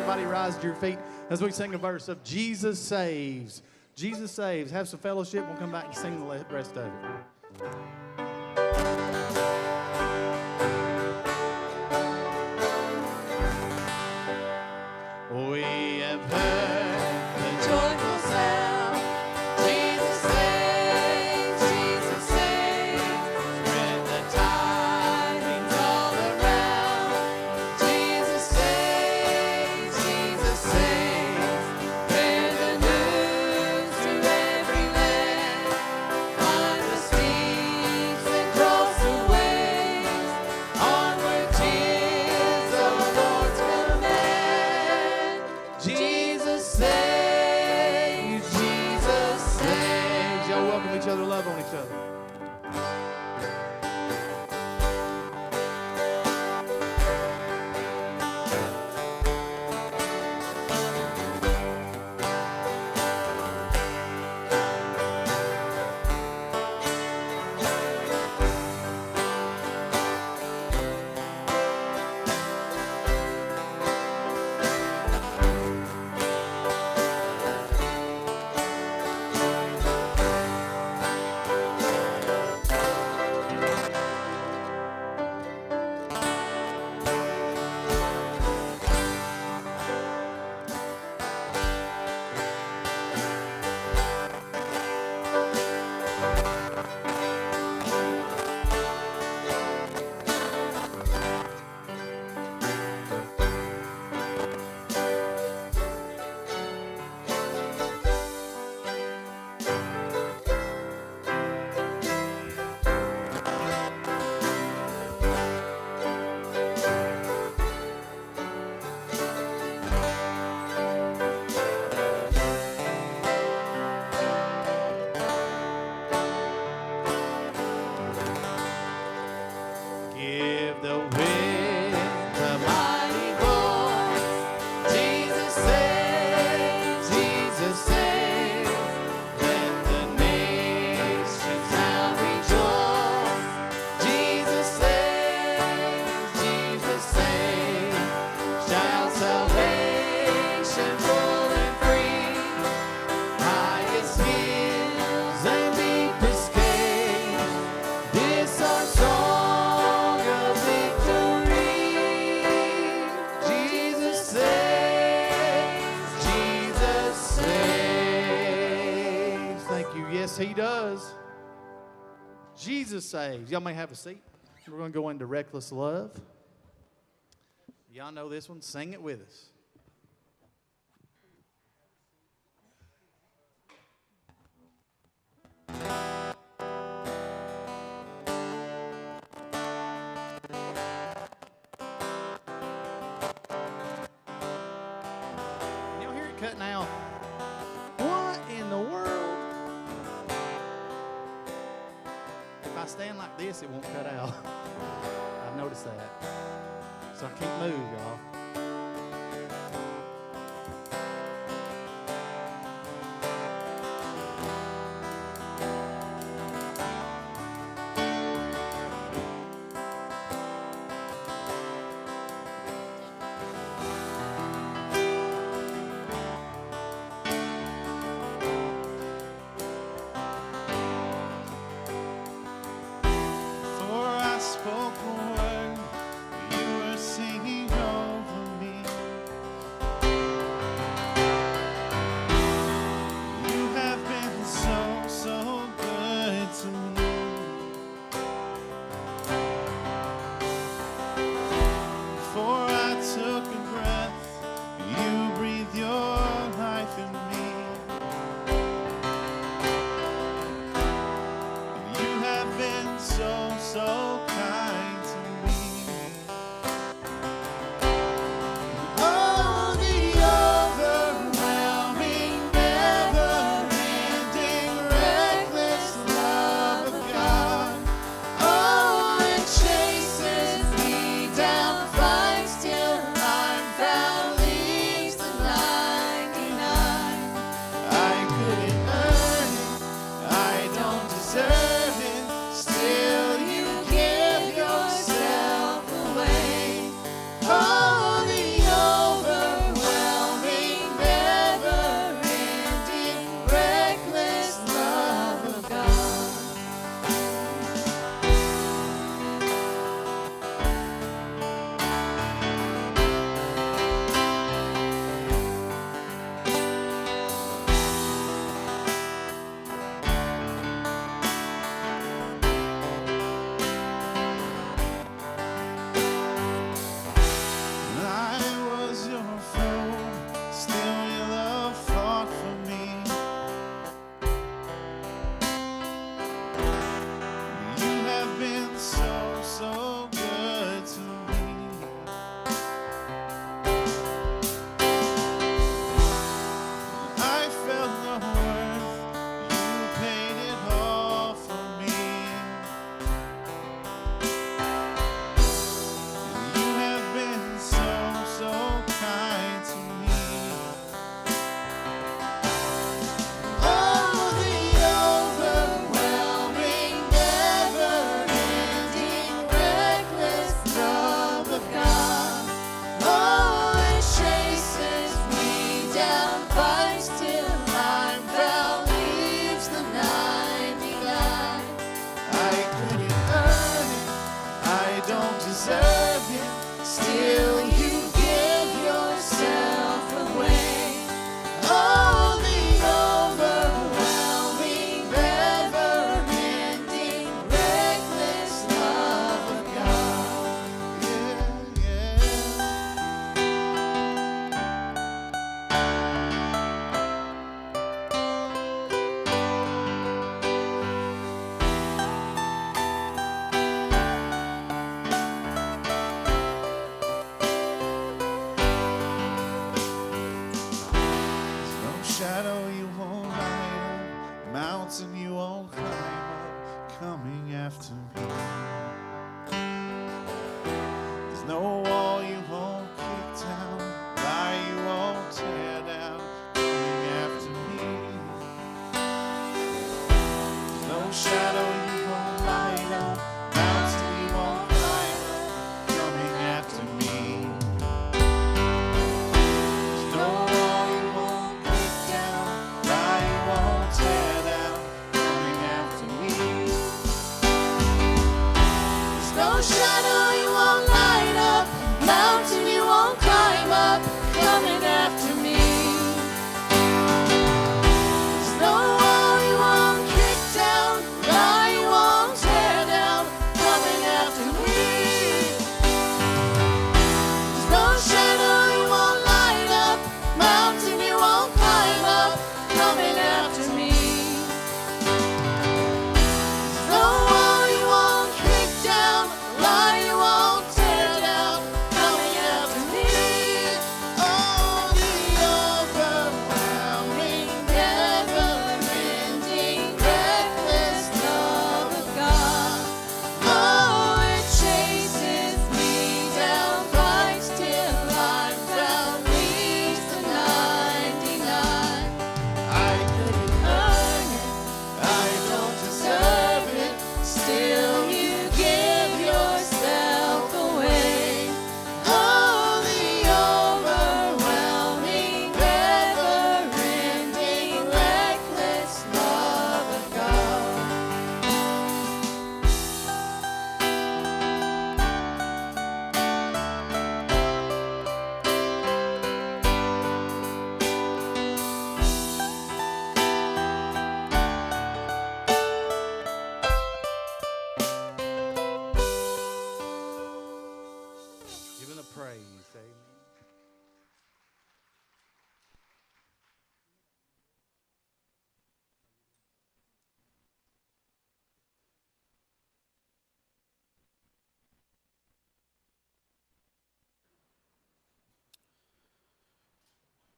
Everybody rise to your feet as we sing a verse of Jesus Saves. Jesus Saves. Have some fellowship. We'll come back and sing the rest of it. We have heard the joyful sound. Jesus saves, Jesus saves. Spread the tidings all around. Jesus saves, Jesus saves. Spread the news to every land. Climb the steeps and cross the waves. Onward, 'tis the Lord's command. Jesus saves, Jesus saves. Y'all welcome each other, love on each other. Give the wind a mighty voice. Jesus saves, Jesus saves. Let the nations now rejoice. Jesus saves, Jesus saves. Shout salvation full and free. Highest hills and deepest caves. This our song of victory. Jesus saves, Jesus saves. Thank you. Yes, He does. Jesus saves. Y'all may have a seat. We're going to go into Reckless Love. Y'all know this one. Sing it with us. Can y'all hear it cutting out? What in the world? If I stand like this, it won't cut out. I've noticed that. So I can't move, y'all. For I spoke a word, you were singing over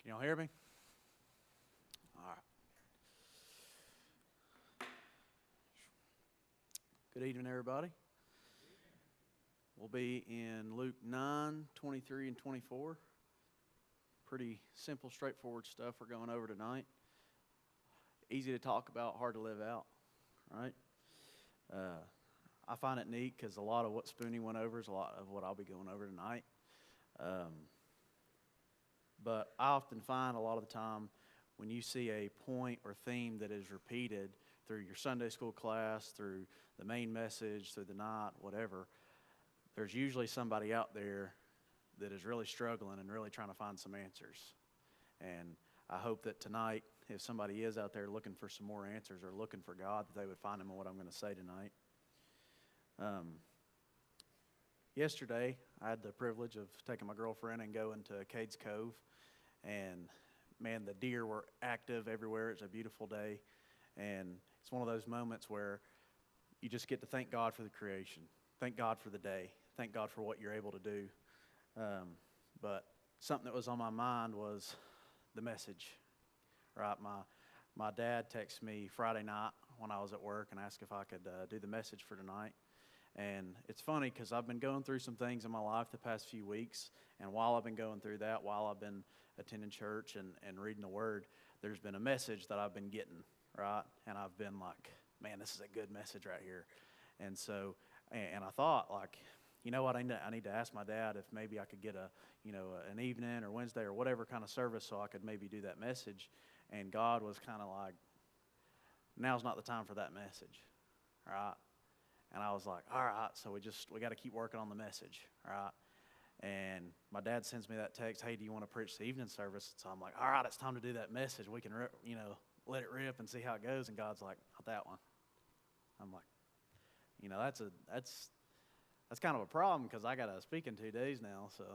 Can y'all hear me? All right. Good evening, everybody. We'll be in Luke 9, 23, and 24. Pretty simple, straightforward stuff we're going over tonight. Easy to talk about, hard to live out, right? I find it neat because a lot of what Spoonie went over is a lot of what I'll be going over tonight. But I often find a lot of the time when you see a point or theme that is repeated through your Sunday school class, through the main message, through the night, whatever, there's usually somebody out there that is really struggling and really trying to find some answers. And I hope that tonight, if somebody is out there looking for some more answers or looking for God, that they would find Him in what I'm going to say tonight. Yesterday, I had the privilege of taking my girlfriend and going to Cades Cove. And, man, the deer were active everywhere. It's a beautiful day. And it's one of those moments where you just get to thank God for the creation. Thank God for the day. Thank God for what you're able to do. But something that was on my mind was the message. Right? My dad texted me Friday night when I was at work and asked if I could do the message for tonight. And it's funny because I've been going through some things in my life the past few weeks. And while I've been going through that, while I've been attending church and reading the Word, there's been a message that I've been getting, right? And I've been like, man, this is a good message right here. And so, and I thought, like, you know what, I need to ask my dad if maybe I could get an evening or Wednesday or whatever kind of service so I could maybe do that message. And God was kind of like, now's not the time for that message, right? And I was like, all right, so we got to keep working on the message, right? And my dad sends me that text, hey, do you want to preach the evening service? So I'm like, all right, it's time to do that message. We can, let it rip and see how it goes. And God's like, not that one. I'm like, that's kind of a problem because I got to speak in 2 days now. So,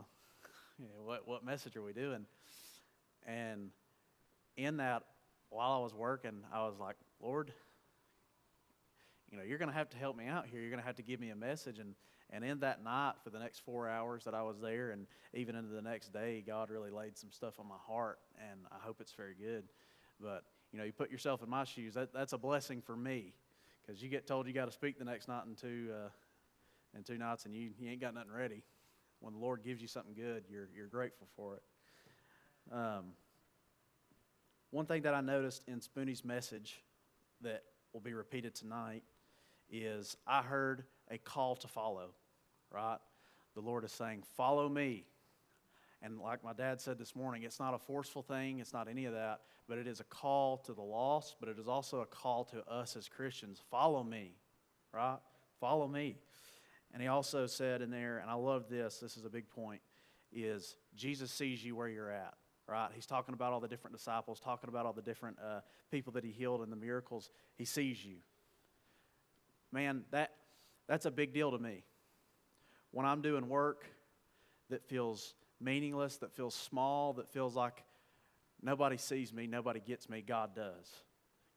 what message are we doing? And in that, while I was working, I was like, Lord, you're going to have to help me out here. You're going to have to give me a message. And in that night, for the next 4 hours that I was there, and even into the next day, God really laid some stuff on my heart, and I hope it's very good. But, you put yourself in my shoes. That's a blessing for me because you get told you got to speak the next night in two nights, and you ain't got nothing ready. When the Lord gives you something good, you're grateful for it. One thing that I noticed in Spoonie's message that will be repeated tonight is I heard a call to follow, right? The Lord is saying, follow me. And like my dad said this morning, it's not a forceful thing. It's not any of that. But it is a call to the lost, but it is also a call to us as Christians. Follow me, right? Follow me. And he also said in there, and I love this is a big point, is Jesus sees you where you're at, right? He's talking about all the different disciples, talking about all the different people that he healed and the miracles. He sees you. Man, that's a big deal to me. When I'm doing work that feels meaningless, that feels small, that feels like nobody sees me, nobody gets me, God does.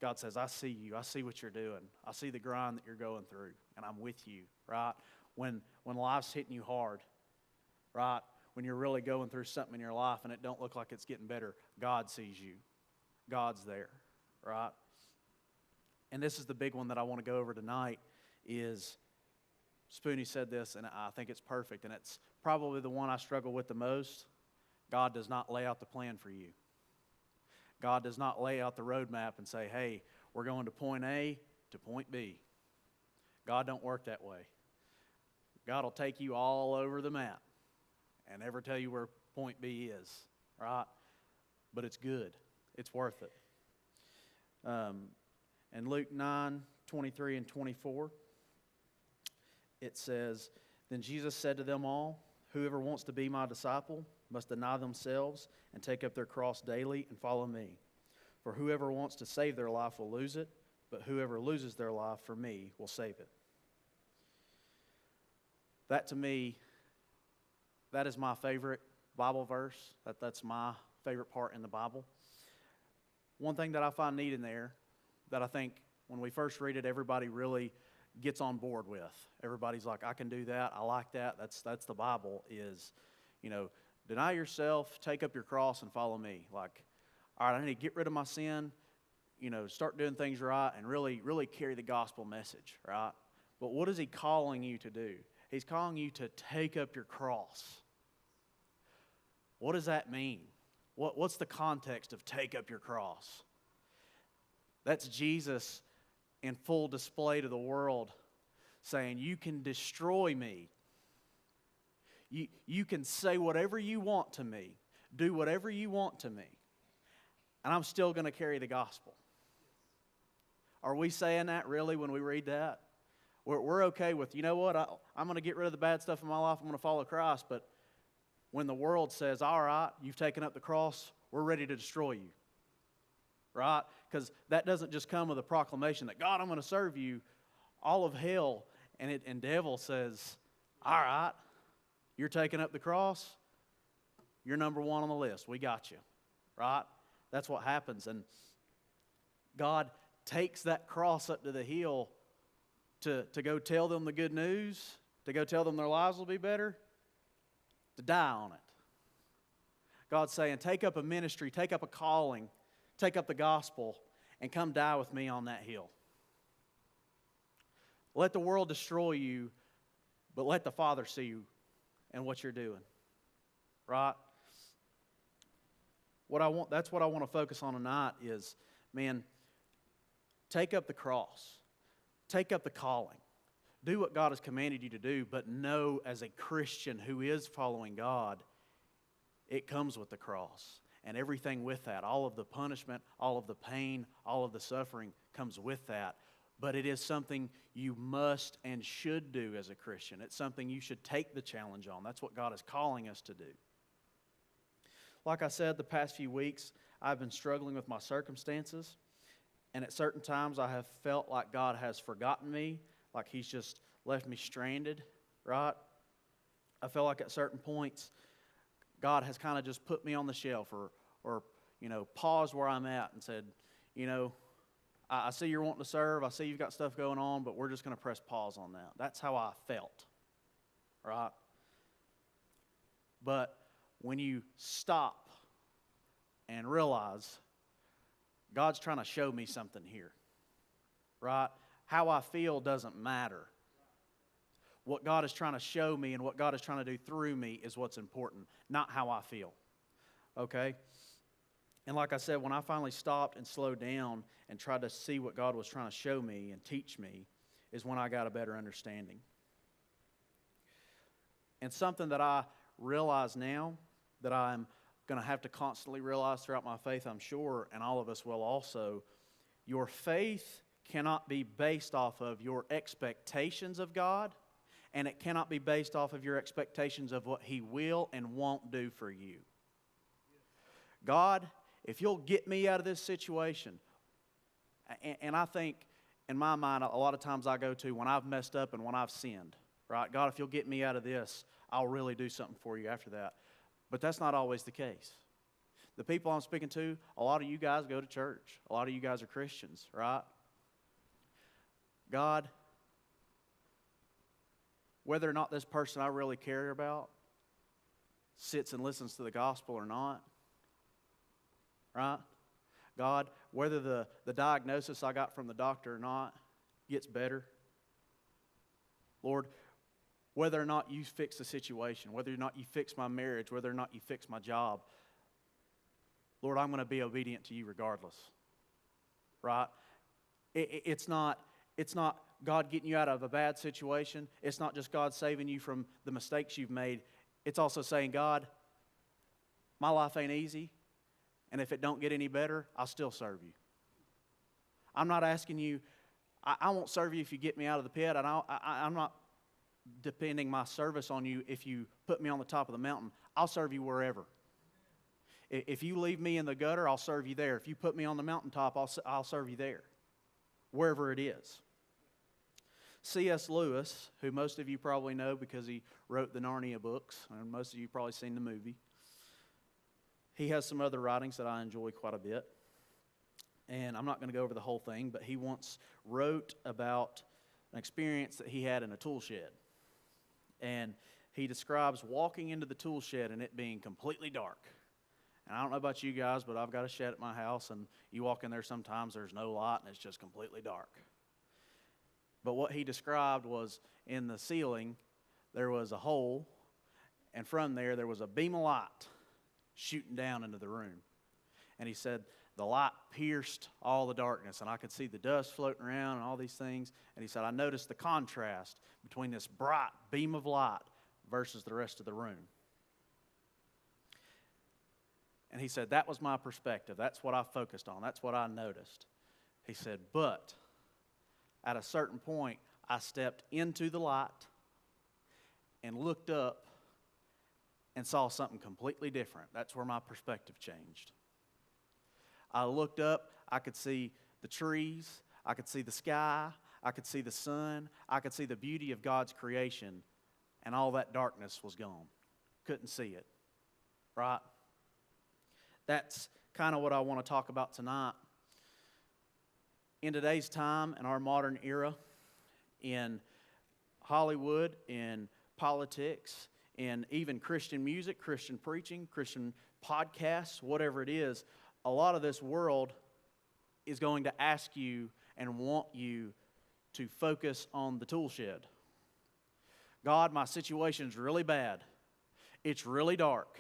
God says, I see you. I see what you're doing. I see the grind that you're going through, and I'm with you, right? When life's hitting you hard, right? When you're really going through something in your life and it don't look like it's getting better, God sees you. God's there, right? And this is the big one that I want to go over tonight is, Spoonie said this, and I think it's perfect, and it's probably the one I struggle with the most. God does not lay out the plan for you. God does not lay out the roadmap and say, hey, we're going to point A to point B. God don't work that way. God will take you all over the map and never tell you where point B is, right? But it's good. It's worth it. In Luke 9, 23 and 24, it says, then Jesus said to them all, whoever wants to be my disciple must deny themselves and take up their cross daily and follow me. For whoever wants to save their life will lose it, but whoever loses their life for me will save it. That to me, that is my favorite Bible verse. That's my favorite part in the Bible. One thing that I find neat in there that I think when we first read it, everybody really gets on board with. Everybody's like, I can do that. I like that. That's the Bible is, Deny yourself, take up your cross, and follow me. Like, all right, I need to get rid of my sin, start doing things right, and really, really carry the gospel message, right? But what is he calling you to do? He's calling you to take up your cross. What does that mean? What's the context of take up your cross? That's Jesus in full display to the world saying, you can destroy me. You can say whatever you want to me, do whatever you want to me, and I'm still going to carry the gospel. Are we saying that really when we read that? We're okay with, you know what, I'm going to get rid of the bad stuff in my life, I'm going to follow Christ, but when the world says, all right, you've taken up the cross, we're ready to destroy you, right? Because that doesn't just come with a proclamation that, God, I'm going to serve you. All of hell and devil says, all right, you're taking up the cross, you're number one on the list, we got you, right? That's what happens, and God takes that cross up to the hill to go tell them the good news, to go tell them their lives will be better, to die on it. God's saying, take up a ministry, take up a calling, take up the gospel, and come die with me on that hill. Let the world destroy you, but let the Father see you and what you're doing. Right? That's what I want to focus on tonight is, man, take up the cross. Take up the calling. Do what God has commanded you to do, but know as a Christian who is following God, it comes with the cross. And everything with that, all of the punishment, all of the pain, all of the suffering comes with that. But it is something you must and should do as a Christian. It's something you should take the challenge on. That's what God is calling us to do. Like I said, the past few weeks, I've been struggling with my circumstances. And at certain times, I have felt like God has forgotten me, like He's just left me stranded, right? I feel like at certain points, God has kind of just put me on the shelf or paused where I'm at and said, I see you're wanting to serve, I see you've got stuff going on, but we're just going to press pause on that. That's how I felt, right? But when you stop and realize God's trying to show me something here, right? How I feel doesn't matter. What God is trying to show me and what God is trying to do through me is what's important, not how I feel, okay? And like I said, when I finally stopped and slowed down and tried to see what God was trying to show me and teach me is when I got a better understanding. And something that I realize now that I'm going to have to constantly realize throughout my faith, I'm sure, and all of us will also, your faith cannot be based off of your expectations of God, and it cannot be based off of your expectations of what He will and won't do for you. God, if you'll get me out of this situation, and I think in my mind, a lot of times I go to when I've messed up and when I've sinned, right? God, if you'll get me out of this, I'll really do something for you after that. But that's not always the case. The people I'm speaking to, a lot of you guys go to church. A lot of you guys are Christians, right? God, whether or not this person I really care about sits and listens to the gospel or not, right? God, whether the diagnosis I got from the doctor or not gets better. Lord, whether or not you fix the situation, whether or not you fix my marriage, whether or not you fix my job, Lord, I'm going to be obedient to you regardless, right? It's not God getting you out of a bad situation. It's not just God saving you from the mistakes you've made. It's also saying, God, my life ain't easy, and if it don't get any better, I'll still serve you. I'm not asking you, I won't serve you if you get me out of the pit, and I'm not depending my service on you if you put me on the top of the mountain. I'll serve you wherever. If you leave me in the gutter, I'll serve you there. If you put me on the mountaintop, I'll serve you there, wherever it is. C.S. Lewis, who most of you probably know because he wrote the Narnia books, and most of you probably seen the movie. He has some other writings that I enjoy quite a bit. And I'm not going to go over the whole thing, but he once wrote about an experience that he had in a tool shed. And he describes walking into the tool shed and it being completely dark. And I don't know about you guys, but I've got a shed at my house, and you walk in there sometimes, there's no light, and it's just completely dark. But what he described was in the ceiling, there was a hole, and from there was a beam of light shooting down into the room. And he said the light pierced all the darkness, and I could see the dust floating around and all these things. And he said, I noticed the contrast between this bright beam of light versus the rest of the room. And he said, that was my perspective. That's what I focused on. That's what I noticed. He said, but at a certain point, I stepped into the light and looked up and saw something completely different. That's where my perspective changed. I looked up, I could see the trees, I could see the sky, I could see the sun, I could see the beauty of God's creation, and all that darkness was gone. Couldn't see it, right? That's kind of what I want to talk about tonight. In today's time, in our modern era, in Hollywood, in politics, in even Christian music, Christian preaching, Christian podcasts, whatever it is, a lot of this world is going to ask you and want you to focus on the tool shed. God, my situation's really bad. It's really dark.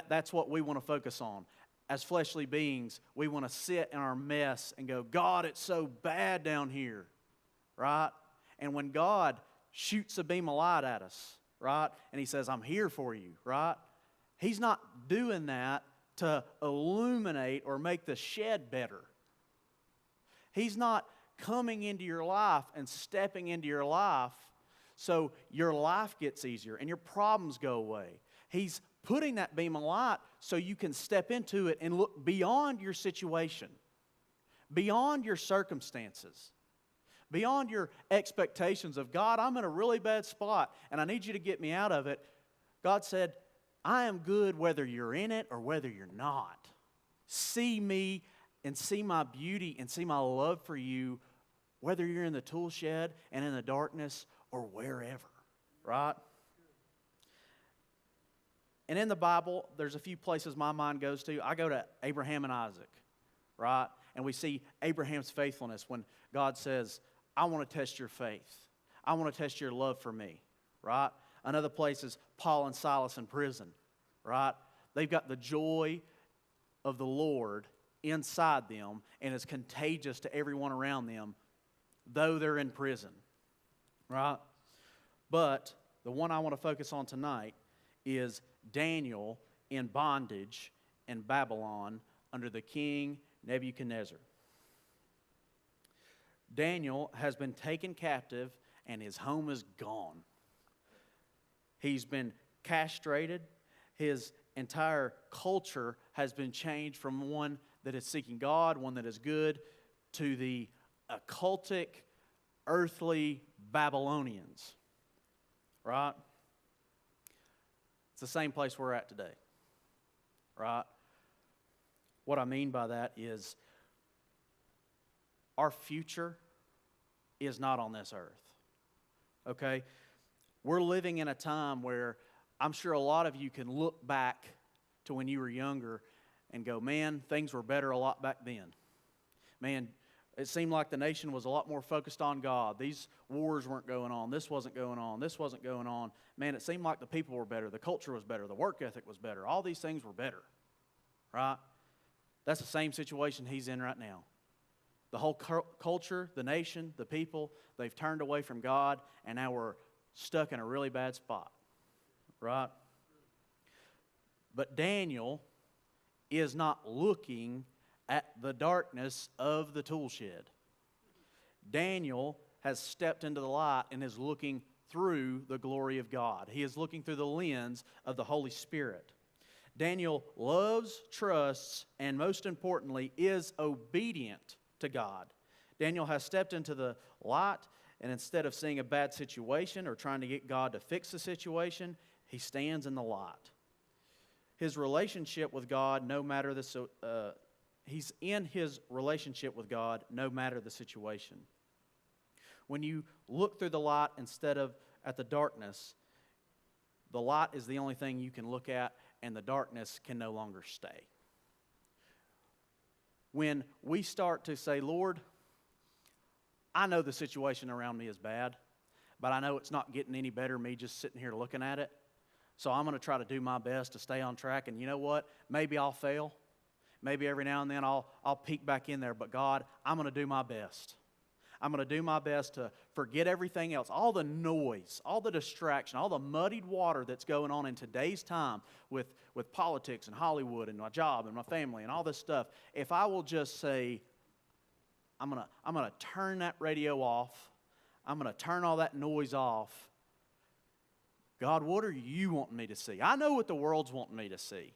That's what we want to focus on. As fleshly beings, we want to sit in our mess and go, God, it's so bad down here, right? And when God shoots a beam of light at us, right, and He says, I'm here for you, right? He's not doing that to illuminate or make the shed better. He's not coming into your life and stepping into your life so your life gets easier and your problems go away. He's putting that beam of light so you can step into it and look beyond your situation, beyond your circumstances, beyond your expectations of, God, I'm in a really bad spot and I need you to get me out of it. God said, I am good whether you're in it or whether you're not. See me and see my beauty and see my love for you, whether you're in the tool shed and in the darkness or wherever, right? And in the Bible, there's a few places my mind goes to. I go to Abraham and Isaac, right? And we see Abraham's faithfulness when God says, I want to test your faith. I want to test your love for me, right? Another place is Paul and Silas in prison, right? They've got the joy of the Lord inside them, and it's contagious to everyone around them, though they're in prison, right? But the one I want to focus on tonight is Daniel in bondage in Babylon under the king Nebuchadnezzar. Daniel has been taken captive and his home is gone. He's been castrated. His entire culture has been changed from one that is seeking God, one that is good, to the occultic, earthly Babylonians. Right? It's the same place we're at today. Right? What I mean by that is our future is not on this earth. Okay? We're living in a time where I'm sure a lot of you can look back to when you were younger and go, man, things were better a lot back then. Man, it seemed like the nation was a lot more focused on God. These wars weren't going on. This wasn't going on. This wasn't going on. Man, it seemed like the people were better. The culture was better. The work ethic was better. All these things were better. Right? That's the same situation he's in right now. The whole culture, the nation, the people, they've turned away from God, and now we're stuck in a really bad spot. Right? But Daniel is not looking at the darkness of the tool shed. Daniel has stepped into the light and is looking through the glory of God. He is looking through the lens of the Holy Spirit. Daniel loves, trusts, and most importantly, is obedient to God. Daniel has stepped into the light, and instead of seeing a bad situation or trying to get God to fix the situation, he stands in the light. His relationship with God, no matter he's in his relationship with God, no matter the situation. When you look through the light instead of at the darkness, the light is the only thing you can look at, and the darkness can no longer stay. When we start to say, Lord, I know the situation around me is bad, but I know it's not getting any better, me just sitting here looking at it. So I'm going to try to do my best to stay on track. And you know what? Maybe I'll fail. Maybe every now and then I'll peek back in there. But God, I'm going to do my best. I'm going to do my best to forget everything else, all the noise, all the distraction, all the muddied water that's going on in today's time with politics and Hollywood and my job and my family and all this stuff. If I will just say, I'm going to turn that radio off. I'm going to turn all that noise off. God, what are you wanting me to see? I know what the world's wanting me to see.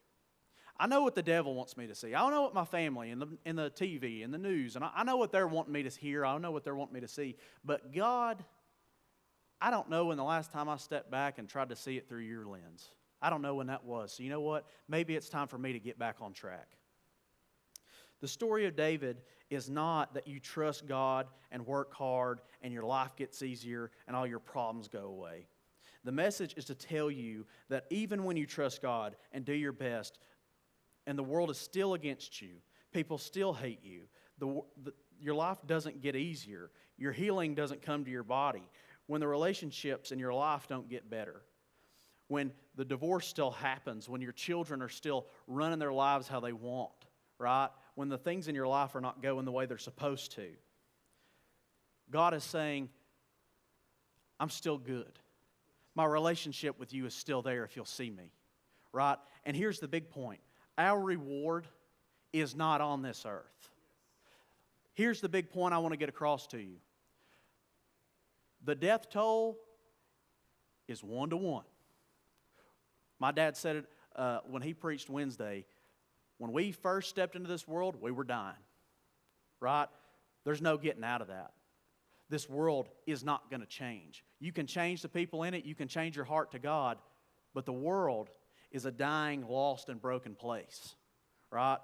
I know what the devil wants me to see. I know what my family and the TV and the news, and I know what they're wanting me to hear. I know what they're wanting me to see. But God, I don't know when the last time I stepped back and tried to see it through your lens. I don't know when that was. So you know what? Maybe it's time for me to get back on track. The story of David is not that you trust God and work hard and your life gets easier and all your problems go away. The message is to tell you that even when you trust God and do your best, and the world is still against you, people still hate you, your life doesn't get easier, your healing doesn't come to your body, when the relationships in your life don't get better, when the divorce still happens, when your children are still running their lives how they want, right? When the things in your life are not going the way they're supposed to. God is saying, I'm still good. My relationship with you is still there if you'll see me, right? And here's the big point. Our reward is not on this earth. Here's the big point I want to get across to you. The death toll is 1-to-1. My dad said it when he preached Wednesday. When we first stepped into this world, we were dying, right? There's no getting out of that. This world is not going to change. You can change the people in it. You can change your heart to God. But the world is a dying, lost, and broken place, right?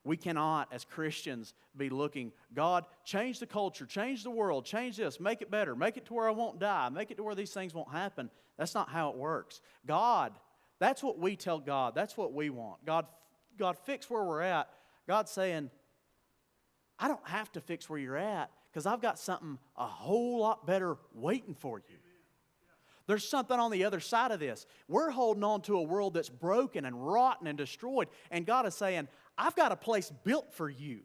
We cannot, as Christians, be looking, God, change the culture, change the world, change this, make it better, make it to where I won't die, make it to where these things won't happen. That's not how it works. God, that's what we tell God. That's what we want. God, fix where we're at. God's saying, I don't have to fix where you're at because I've got something a whole lot better waiting for you. There's something on the other side of this. We're holding on to a world that's broken and rotten and destroyed. And God is saying, I've got a place built for you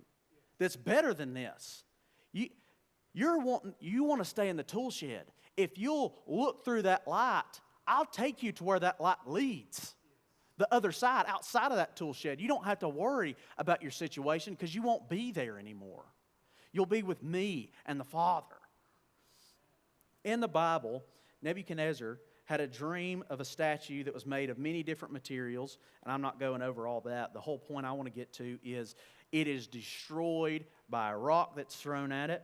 that's better than this. You want to stay in the tool shed. If you'll look through that light, I'll take you to where that light leads. The other side, outside of that tool shed. You don't have to worry about your situation because you won't be there anymore. You'll be with me and the Father. In the Bible, Nebuchadnezzar had a dream of a statue that was made of many different materials, and I'm not going over all that. The whole point I want to get to is it is destroyed by a rock that's thrown at it,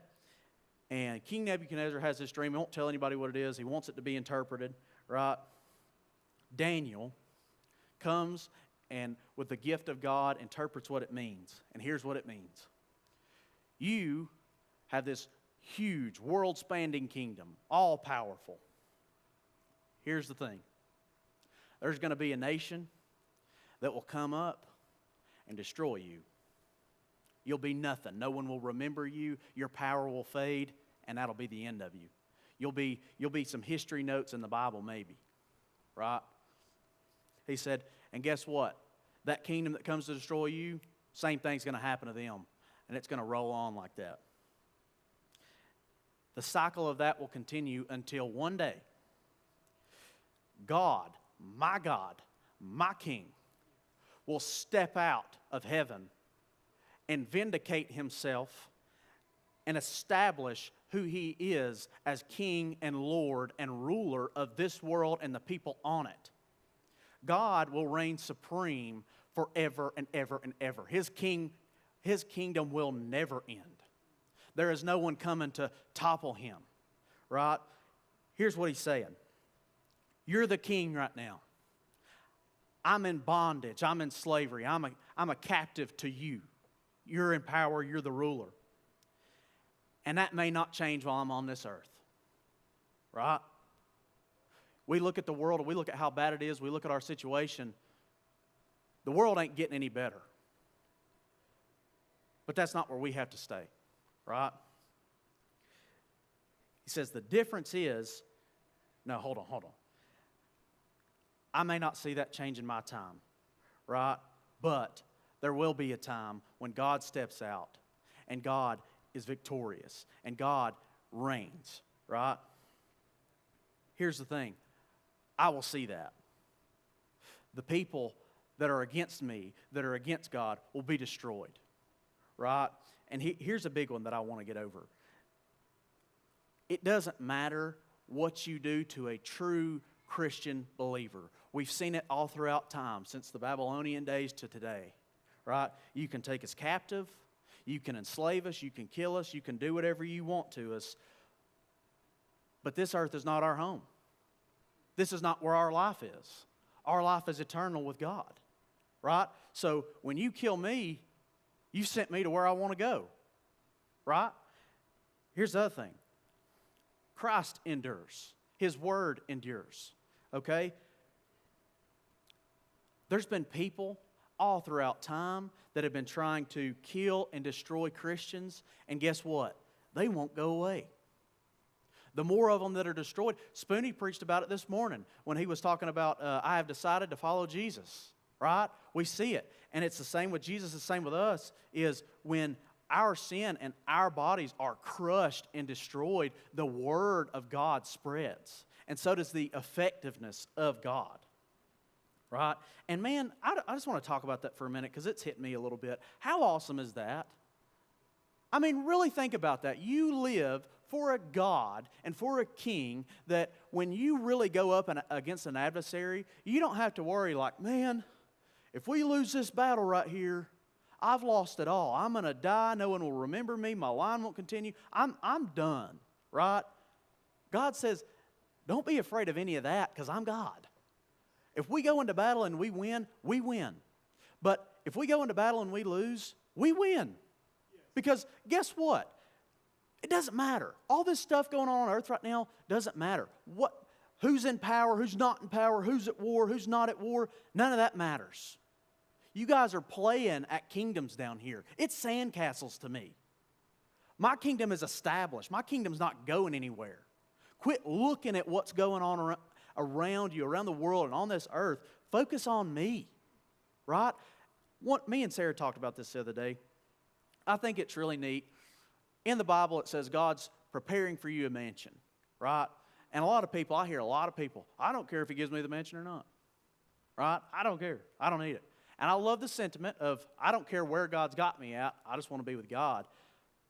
and King Nebuchadnezzar has this dream. He won't tell anybody what it is. He wants it to be interpreted, right? Daniel comes and with the gift of God interprets what it means, and here's what it means. You have this huge, world-spanning kingdom, all-powerful. Here's the thing. There's going to be a nation that will come up and destroy you. You'll be nothing. No one will remember you. Your power will fade, and that'll be the end of you. You'll be some history notes in the Bible maybe, right? He said, and guess what? That kingdom that comes to destroy you, same thing's going to happen to them, and it's going to roll on like that. The cycle of that will continue until one day, God, my King, will step out of heaven and vindicate himself and establish who he is as King and Lord and ruler of this world and the people on it. God will reign supreme forever and ever and ever. His kingdom will never end. There is no one coming to topple him, right? Here's what he's saying. You're the king right now. I'm in bondage. I'm in slavery. I'm a captive to you. You're in power. You're the ruler. And that may not change while I'm on this earth, right? we look at the world and we look at how bad it is, we look at our situation, the world ain't getting any better. But that's not where we have to stay, right? He says the difference is, no, hold on. I may not see that change in my time, right? But there will be a time when God steps out and God is victorious and God reigns, right? Here's the thing. I will see that. The people that are against me, that are against God, will be destroyed, right? And here's a big one that I want to get over. It doesn't matter what you do to a true Christian believer. We've seen it all throughout time, since the Babylonian days to today, right? You can take us captive, you can enslave us, you can kill us, you can do whatever you want to us, but this earth is not our home. This is not where our life is. Our life is eternal with God, right? So when you kill me, you sent me to where I want to go, right? Here's the other thing. Christ endures. His word endures, okay? There's been people all throughout time that have been trying to kill and destroy Christians, and guess what? They won't go away. The more of them that are destroyed, Spoonie preached about it this morning when he was talking about, I have decided to follow Jesus, right? We see it. And it's the same with Jesus, the same with us, is when our sin and our bodies are crushed and destroyed, the Word of God spreads. And so does the effectiveness of God, right? And man, I just want to talk about that for a minute because it's hit me a little bit. How awesome is that? I mean, really think about that. You live for a God and for a king that when you really go up against an adversary, you don't have to worry like, man, if we lose this battle right here, I've lost it all. I'm going to die. No one will remember me. My line won't continue. I'm done, right? God says, don't be afraid of any of that because I'm God. If we go into battle and we win, we win. But if we go into battle and we lose, we win. Because guess what? It doesn't matter. All this stuff going on earth right now doesn't matter. Who's in power, who's not in power, who's at war, who's not at war, none of that matters. You guys are playing at kingdoms down here. It's sandcastles to me. My kingdom is established. My kingdom's not going anywhere. Quit looking at what's going on around you, around the world, and on this earth. Focus on me, right? Me and Sarah talked about this the other day. I think it's really neat. In the Bible, it says God's preparing for you a mansion, right? And I hear a lot of people, I don't care if He gives me the mansion or not, right? I don't care. I don't need it. And I love the sentiment of, I don't care where God's got me at. I just want to be with God.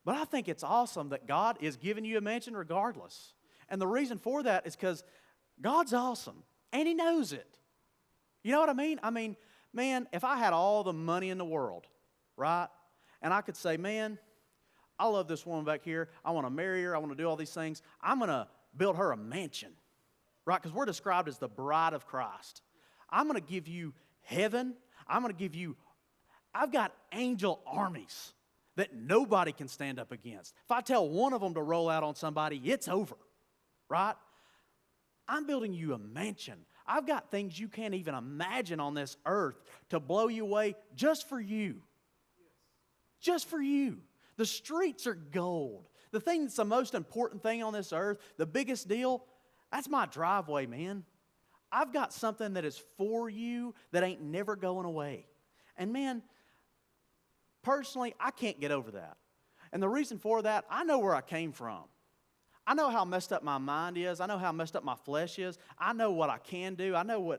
But I think it's awesome that God is giving you a mansion regardless. And the reason for that is because God's awesome, and He knows it. You know what I mean? I mean, man, if I had all the money in the world, right, and I could say, man, I love this woman back here. I want to marry her. I want to do all these things. I'm going to build her a mansion, right? Because we're described as the bride of Christ. I'm going to give you heaven. I've got angel armies that nobody can stand up against. If I tell one of them to roll out on somebody, it's over, right? I'm building you a mansion. I've got things you can't even imagine on this earth to blow you away just for you. Just for you. The streets are gold. The thing that's the most important thing on this earth, the biggest deal, that's my driveway, man. I've got something that is for you that ain't never going away. And man, personally, I can't get over that. And the reason for that, I know where I came from. I know how messed up my mind is. I know how messed up my flesh is. I know what I can do. I know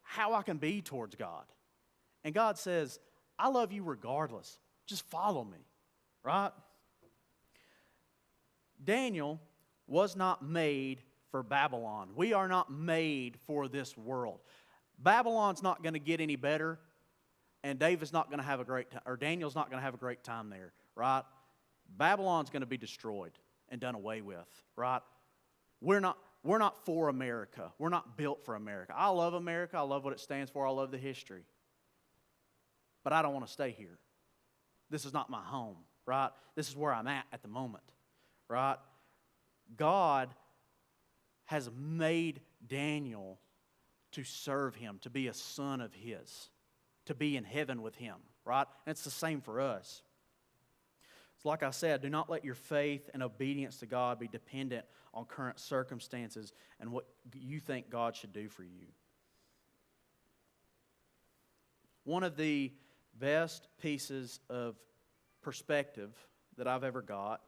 how I can be towards God. And God says, I love you regardless. Just follow me, right? Daniel was not made for Babylon. We are not made for this world. Babylon's not going to get any better, and David's not going to have a great time, or Daniel's not going to have a great time there, right? Babylon's going to be destroyed and done away with, right? We're not for America. We're not built for America. I love America. I love what it stands for. I love the history. But I don't want to stay here. This is not my home, right? This is where I'm at the moment, right? God has made Daniel to serve him, to be a son of his, to be in heaven with him, right? And it's the same for us. It's like I said, do not let your faith and obedience to God be dependent on current circumstances and what you think God should do for you. One of the best pieces of perspective that I've ever got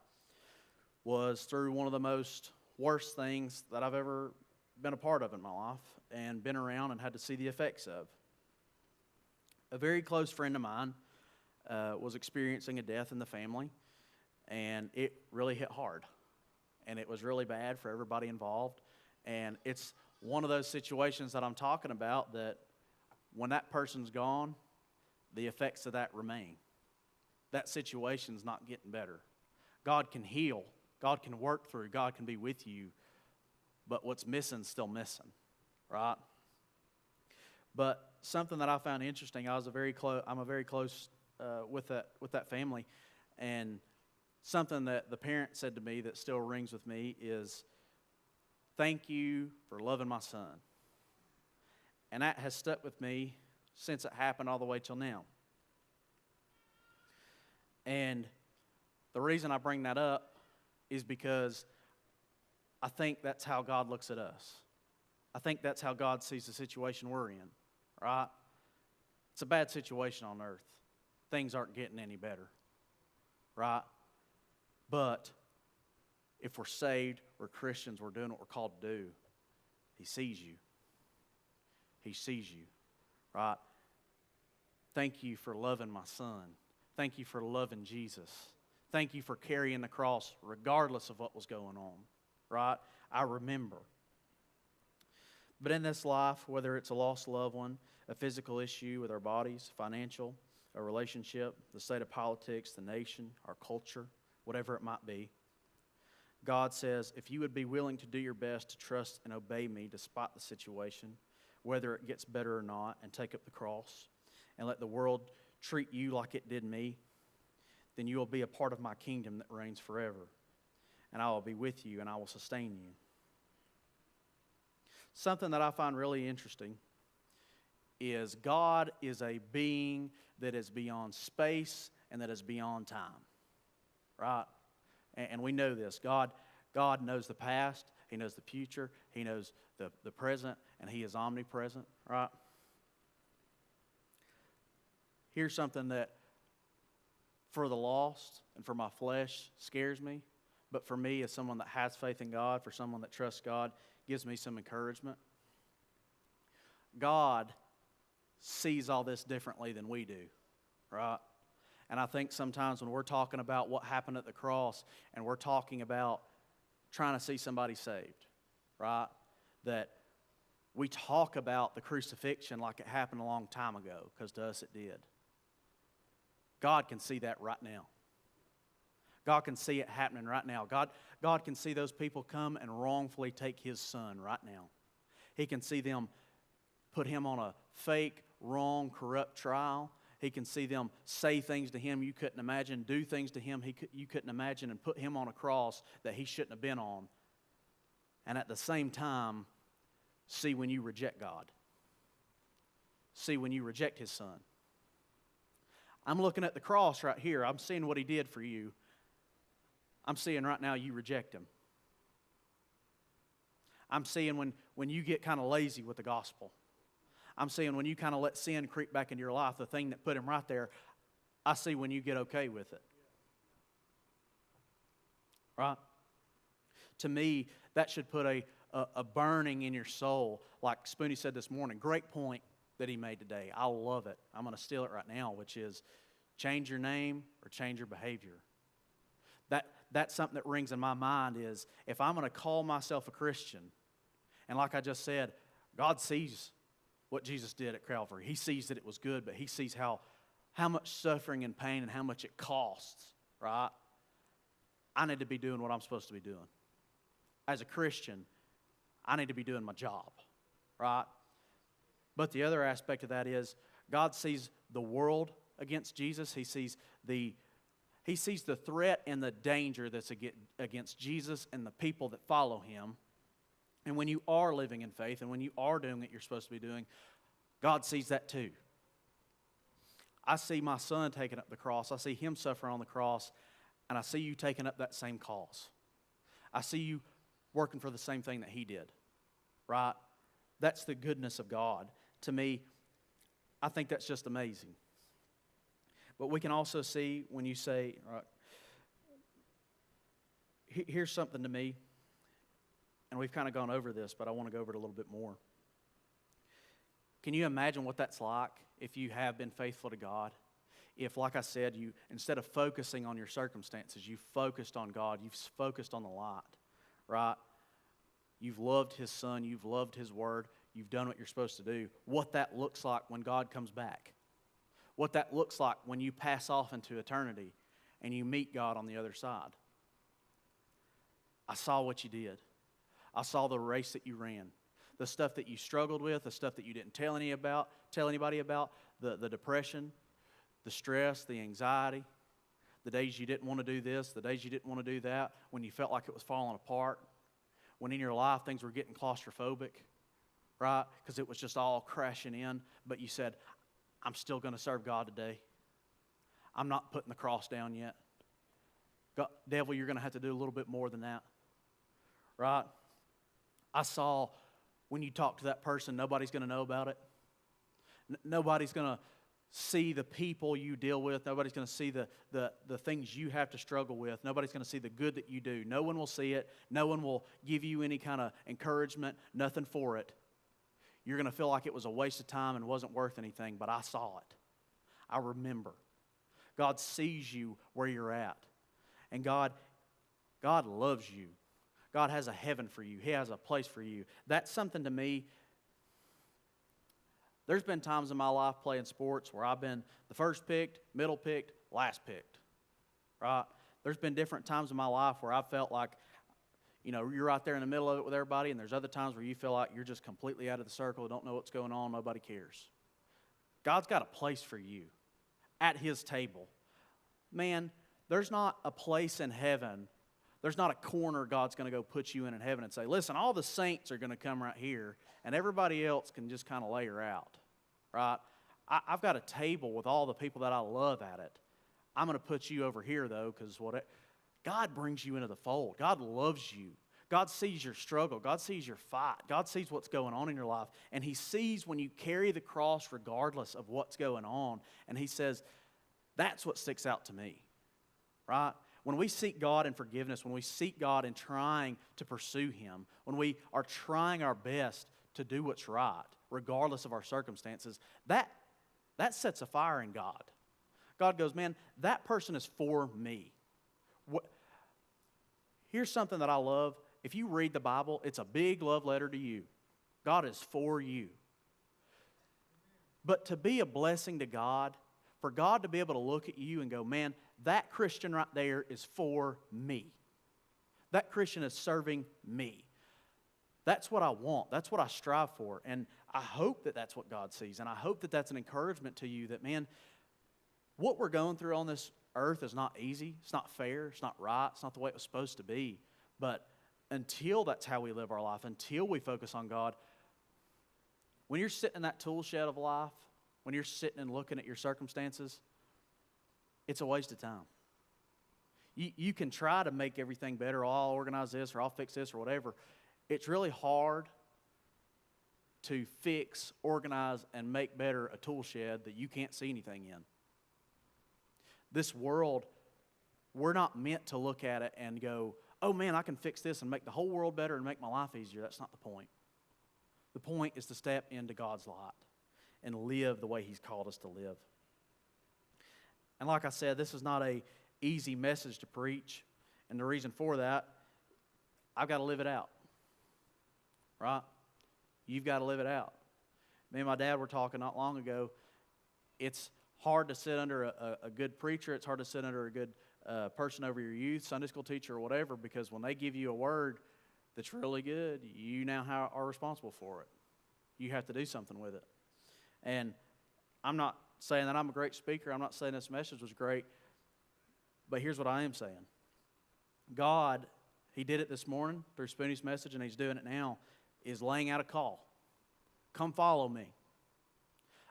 was through one of the most worst things that I've ever been a part of in my life and been around and had to see the effects of. A very close friend of mine was experiencing a death in the family, and it really hit hard. And it was really bad for everybody involved. And it's one of those situations that I'm talking about that when that person's gone, the effects of that remain. That situation's not getting better. God can heal. God can work through. God can be with you. But what's missing's still missing, right? But something that I found interesting, I'm very close with that family, and something that the parent said to me that still rings with me is, "Thank you for loving my son." And that has stuck with me since it happened all the way till now. And the reason I bring that up is because I think that's how God looks at us. I think that's how God sees the situation we're in, right? It's a bad situation on earth. Things aren't getting any better, right? But if we're saved, we're Christians, we're doing what we're called to do, He sees you. He sees you, right? Thank you for loving my son. Thank you for loving Jesus. Thank you for carrying the cross regardless of what was going on, right? I remember. But in this life, whether it's a lost loved one, a physical issue with our bodies, financial, a relationship, the state of politics, the nation, our culture, whatever it might be, God says, if you would be willing to do your best to trust and obey me despite the situation, whether it gets better or not, and take up the cross, and let the world treat you like it did me, then you will be a part of my kingdom that reigns forever. And I will be with you and I will sustain you. Something that I find really interesting is God is a being that is beyond space and that is beyond time. Right? And we know this. God knows the past, He knows the future, He knows the present, and He is omnipresent, right? Here's something that for the lost and for my flesh scares me, but for me as someone that has faith in God, for someone that trusts God, gives me some encouragement. God sees all this differently than we do, right? And I think sometimes when we're talking about what happened at the cross and we're talking about trying to see somebody saved, right? That we talk about the crucifixion like it happened a long time ago, because to us it did. God can see that right now. God can see it happening right now. God can see those people come and wrongfully take His son right now. He can see them put Him on a fake, wrong, corrupt trial. He can see them say things to Him you couldn't imagine, do things to Him you couldn't imagine, and put Him on a cross that He shouldn't have been on. And at the same time, see when you reject God. See when you reject His son. I'm looking at the cross right here. I'm seeing what He did for you. I'm seeing right now you reject Him. I'm seeing when you get kind of lazy with the gospel. I'm seeing when you kind of let sin creep back into your life, the thing that put Him right there, I see when you get okay with it. Right? To me, that should put a burning in your soul. Like Spoonie said this morning, great point that he made today. I love it. I'm going to steal it right now, which is change your name or change your behavior. That's something that rings in my mind is if I'm going to call myself a Christian, and like I just said, God sees what Jesus did at Calvary. He sees that it was good, but He sees how much suffering and pain and how much it costs, right? I need to be doing what I'm supposed to be doing. As a Christian, I need to be doing my job, right? But the other aspect of that is God sees the world against Jesus. He sees the threat and the danger that's against Jesus and the people that follow Him. And when you are living in faith and when you are doing what you're supposed to be doing, God sees that too. I see my son taking up the cross. I see him suffering on the cross, and I see you taking up that same cause. I see you working for the same thing that he did, right? That's the goodness of God. To me, I think that's just amazing. But we can also see when you say, right, here's something to me, and we've kind of gone over this, but I want to go over it a little bit more. Can you imagine what that's like if you have been faithful to God? If, like I said, you, instead of focusing on your circumstances, you focused on God, you've focused on the light, right? You've loved His Son, you've loved His Word, you've done what you're supposed to do. What that looks like when God comes back. What that looks like when you pass off into eternity and you meet God on the other side. I saw what you did. I saw the race that you ran. The stuff that you struggled with, the stuff that you didn't tell anybody about, the depression, the stress, the anxiety, the days you didn't want to do this, the days you didn't want to do that, when you felt like it was falling apart, when in your life things were getting claustrophobic, right? Because it was just all crashing in, but you said, I'm still going to serve God today. I'm not putting the cross down yet. God, devil, you're going to have to do a little bit more than that, right? I saw when you talk to that person, nobody's going to know about it. Nobody's going to see the people you deal with. Nobody's going to see the things you have to struggle with. Nobody's going to see the good that you do. No one will see it. No one will give you any kind of encouragement, nothing for it. You're going to feel like it was a waste of time and wasn't worth anything, but I saw it. I remember. God sees you where you're at. And God loves you. God has a heaven for you. He has a place for you. That's something to me. There's been times in my life playing sports where I've been the first picked, middle picked, last picked. Right? There's been different times in my life where I felt like, you're out there in the middle of it with everybody, and there's other times where you feel like you're just completely out of the circle, don't know what's going on, nobody cares. God's got a place for you at His table. Man, there's not a place in heaven. There's not a corner God's going to go put you in heaven and say, listen, all the saints are going to come right here, and everybody else can just kind of lay her out, right? I've got a table with all the people that I love at it. I'm going to put you over here, though, because God brings you into the fold. God loves you. God sees your struggle. God sees your fight. God sees what's going on in your life, and He sees when you carry the cross regardless of what's going on, and He says, that's what sticks out to me, right? When we seek God in forgiveness, when we seek God in trying to pursue Him, when we are trying our best to do what's right, regardless of our circumstances, that sets a fire in God. God goes, man, that person is for me. Here's something that I love. If you read the Bible, it's a big love letter to you. God is for you. But to be a blessing to God, for God to be able to look at you and go, man, that Christian right there is for me. That Christian is serving me. That's what I want. That's what I strive for. And I hope that that's what God sees. And I hope that that's an encouragement to you that, man, what we're going through on this earth is not easy. It's not fair. It's not right. It's not the way it was supposed to be. But until that's how we live our life, until we focus on God, when you're sitting in that tool shed of life, when you're sitting and looking at your circumstances, it's a waste of time. You can try to make everything better. Oh, I'll organize this or I'll fix this or whatever. It's really hard to fix, organize, and make better a tool shed that you can't see anything in. This world, we're not meant to look at it and go, oh man, I can fix this and make the whole world better and make my life easier. That's not the point. The point is to step into God's light and live the way He's called us to live. And like I said, this is not an easy message to preach. And the reason for that, I've got to live it out. Right? You've got to live it out. Me and my dad were talking not long ago. It's hard to sit under a good preacher. It's hard to sit under a good person over your youth, Sunday school teacher or whatever, because when they give you a word that's really good, you now are responsible for it. You have to do something with it. And I'm not saying that I'm a great speaker. I'm not saying this message was great. But here's what I am saying. God He did it this morning through Spoonie's message, and he's doing it now, is laying out a call. Come follow me.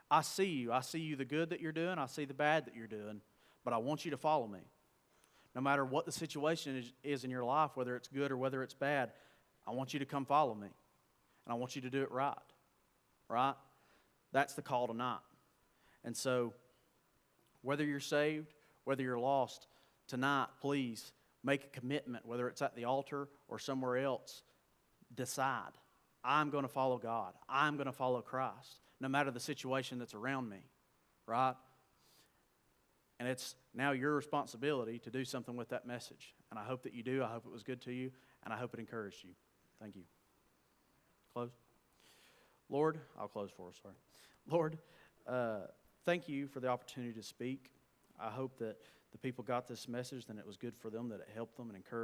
I see you. I see you the good that you're doing. I see the bad that you're doing. But I want you to follow me. No matter what the situation is in your life, whether it's good or whether it's bad, I want you to come follow me. And I want you to do it right. Right? That's the call tonight. And so, whether you're saved, whether you're lost, tonight, please make a commitment, whether it's at the altar or somewhere else. Decide, I'm going to follow God. I'm going to follow Christ, no matter the situation that's around me, right? And it's now your responsibility to do something with that message. And I hope that you do. I hope it was good to you, and I hope it encouraged you. Thank you. Close. Lord, I'll close for us, sorry. Lord, thank you for the opportunity to speak. I hope that the people got this message and it was good for them, that it helped them and encouraged